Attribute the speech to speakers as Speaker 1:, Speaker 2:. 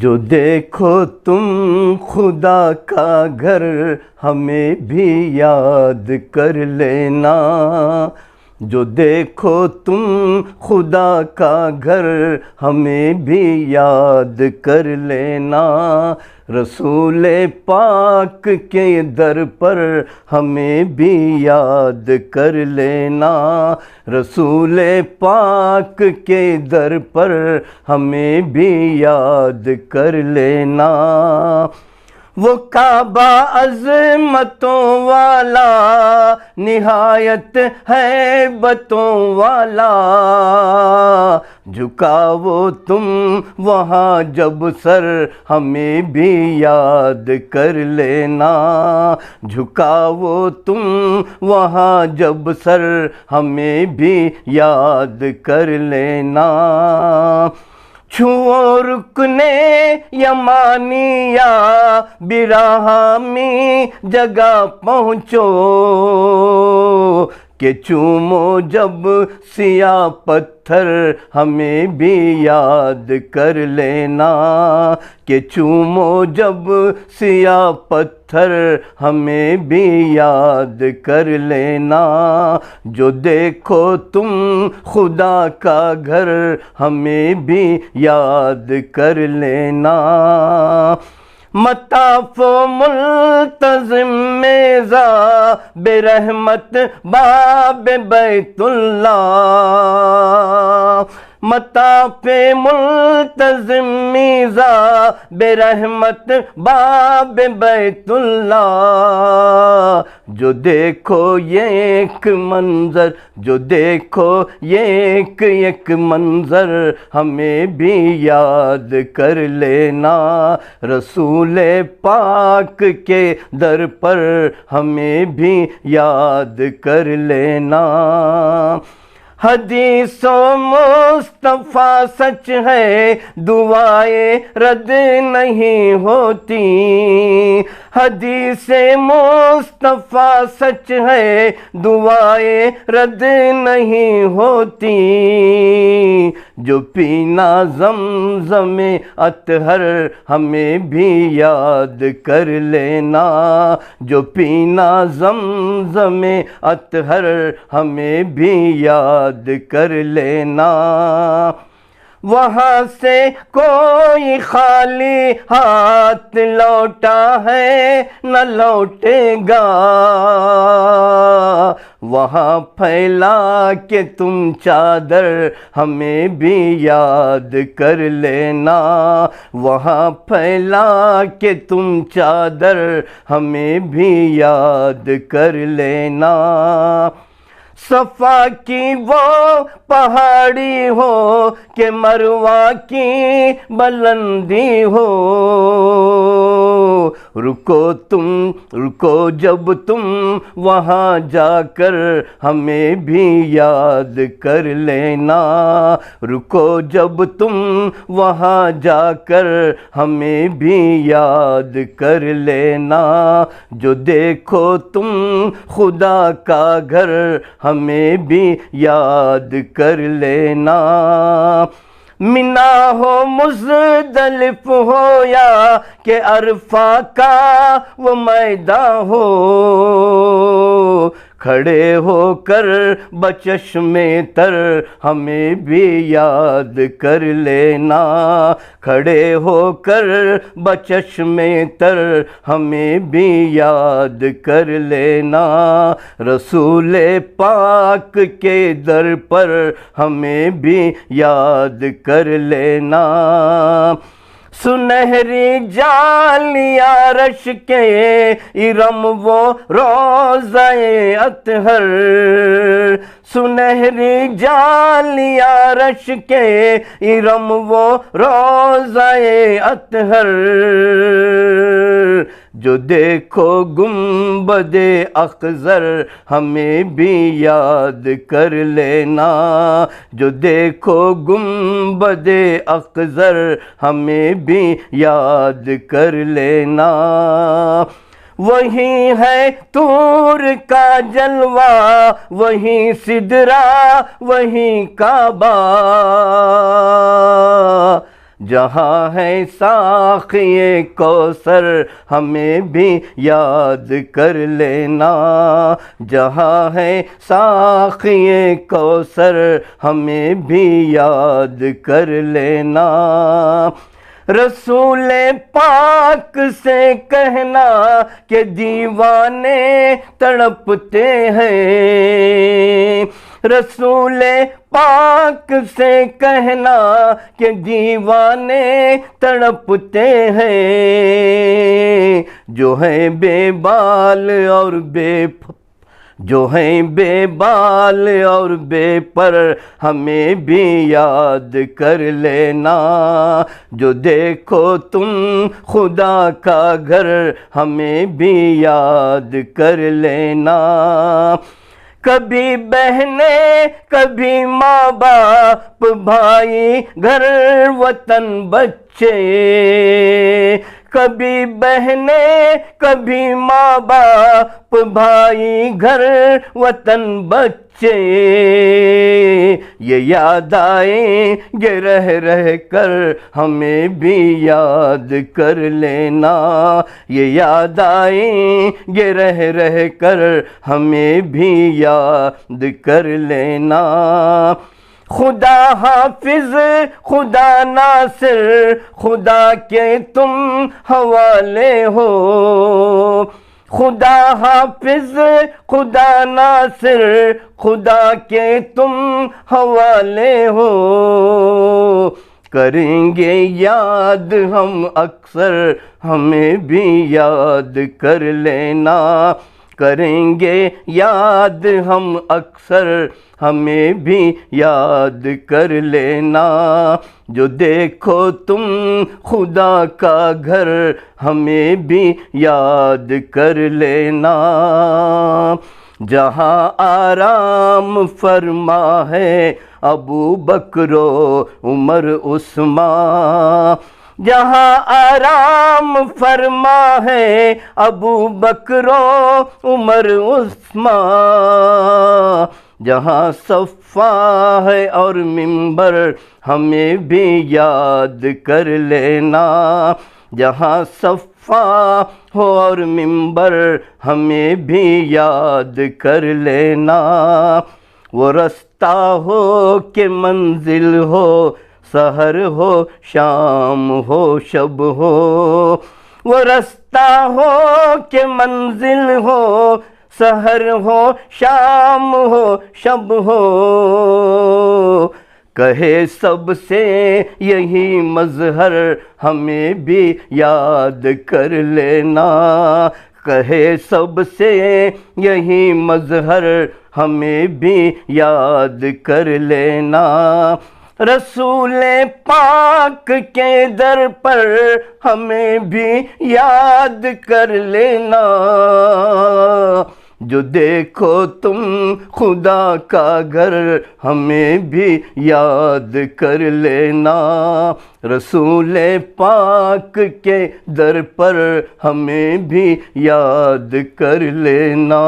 Speaker 1: جو دیکھو تم خدا کا گھر ہمیں بھی یاد کر لینا، جو دیکھو تم خدا کا گھر ہمیں بھی یاد کر لینا، رسول پاک کے در پر ہمیں بھی یاد کر لینا، رسول پاک کے در پر ہمیں بھی یاد کر لینا۔ وہ کعبہ عظمتوں والا نہایت ہیبتوں والا، جھکاؤ تم وہاں جب سر ہمیں بھی یاد کر لینا، جھکاؤ تم وہاں جب سر ہمیں بھی یاد کر لینا۔ چھوؤ رکن یمانی یا براہمی جگہ پہنچو، کہ چومو جب سیاہ پتھر ہمیں بھی یاد کر لینا، کہ چومو جب سیاہ پتھر ہمیں بھی یاد کر لینا، جو دیکھو تم خدا کا گھر ہمیں بھی یاد کر لینا۔ مطاف و ملتزم میزا برحمت باب بیت اللہ، مطاف ملتزم میزا برحمت باب بیت اللہ، جو دیکھو یہ ایک منظر، جو دیکھو یہ ایک ایک منظر ہمیں بھی یاد کر لینا، رسول پاک کے در پر ہمیں بھی یاد کر لینا۔ حدیث و مصطفیٰ سچ ہے دعائیں رد نہیں ہوتی، حدیث مصطفیٰ سچ ہے دعائیں رد نہیں ہوتی، جو پینا زمزم اطہر ہمیں بھی یاد کر لینا، جو پینا زمزم اطہر ہمیں بھی یاد کر لینا۔ وہاں سے کوئی خالی ہاتھ لوٹا ہے نہ لوٹے گا، وہاں پھیلا کے تم چادر ہمیں بھی یاد کر لینا، وہاں پھیلا کے تم چادر ہمیں بھی یاد کر لینا۔ صفا کی وہ پہاڑی ہو کہ مروہ کی بلندی ہو، رکو جب تم وہاں جا کر ہمیں بھی یاد کر لینا، رکو جب تم وہاں جا کر ہمیں بھی یاد کر لینا، جو دیکھو تم خدا کا گھر ہمیں بھی یاد کر لینا۔ منا ہو مزدلف ہو یا کہ عرفہ کا وہ میدان ہو، کھڑے ہو کر بچشم تر ہمیں بھی یاد کر لینا، کھڑے ہو کر بچشم تر ہمیں بھی یاد کر لینا، رسول پاک کے در پر ہمیں بھی یاد کر لینا۔ سنہری جالیاں رش کے ارم وہ روضہ اطہر، سنہری جالیاں رش کے ارم وہ روضہ اطہر، جو دیکھو گنبد اخضر ہمیں بھی یاد کر لینا، جو دیکھو گنبد اخضر ہمیں بھی یاد کر لینا۔ وہی ہے طور کا جلوہ، وہی سدرہ، وہی کعبہ، جہاں ہے ساقی کوثر ہمیں بھی یاد کر لینا، جہاں ہے ساقی کوثر ہمیں بھی یاد کر لینا۔ رسول پاک سے کہنا کہ دیوانے تڑپتے ہیں، رسول پاک سے کہنا کہ دیوانے تڑپتے ہیں، جو ہیں بے بال اور جو ہیں بے بال اور بے پر ہمیں بھی یاد کر لینا، جو دیکھو تم خدا کا گھر ہمیں بھی یاد کر لینا۔ کبھی بہنیں کبھی ماں باپ بھائی گھر وطن بچے، کبھی بہنیں کبھی ماں باپ بھائی گھر وطن بچے، یہ یاد آئیں گے رہ رہ کر ہمیں بھی یاد کر لینا، یہ یاد آئیں گے رہ رہ کر ہمیں بھی یاد کر لینا۔ خدا حافظ خدا ناصر خدا کے تم حوالے ہو، خدا حافظ خدا ناصر خدا کے تم حوالے ہو، کریں گے یاد ہم اکثر ہمیں بھی یاد کر لینا، کریں گے یاد ہم اکثر ہمیں بھی یاد کر لینا، جو دیکھو تم خدا کا گھر ہمیں بھی یاد کر لینا۔ جہاں آرام فرما ہے ابو بکر و عمر عثمان، جہاں آرام فرما ہے ابو بکر و عمر عثمان، جہاں صفا ہے اور منبر ہمیں بھی یاد کر لینا، جہاں صفا ہو اور منبر ہمیں بھی یاد کر لینا۔ وہ رستہ ہو کہ منزل ہو، سحر ہو شام ہو شب ہو، وہ رستہ ہو کہ منزل ہو، سحر ہو شام ہو شب ہو، کہے سب سے یہی مظہر ہمیں بھی یاد کر لینا، کہے سب سے یہی مظہر ہمیں بھی یاد کر لینا۔ رسول پاک کے در پر ہمیں بھی یاد کر لینا، جو دیکھو تم خدا کا گھر ہمیں بھی یاد کر لینا، رسول پاک کے در پر ہمیں بھی یاد کر لینا۔